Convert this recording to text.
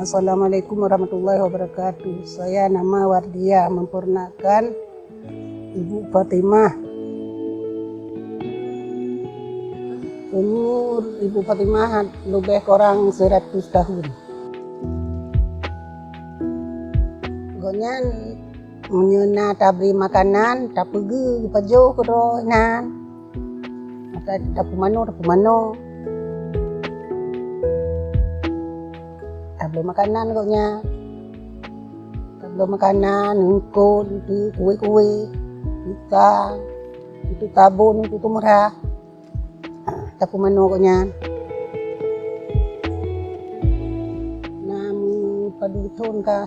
Assalamualaikum warahmatullahi wabarakatuh. Saya nama Wardia, memperkenalkan Ibu Fatimah. Umur Ibu Fatimah lebih kurang 100 tahun. Pokoknya menyena tabri makanan, tak pergi pajo keronan. Tak mano. Tablo makanan koknya. Tablo makanan, ngkut, itu kue-kue, ikan, itu tabun, itu merah. Tapu mano koknya. Namu paduton ka.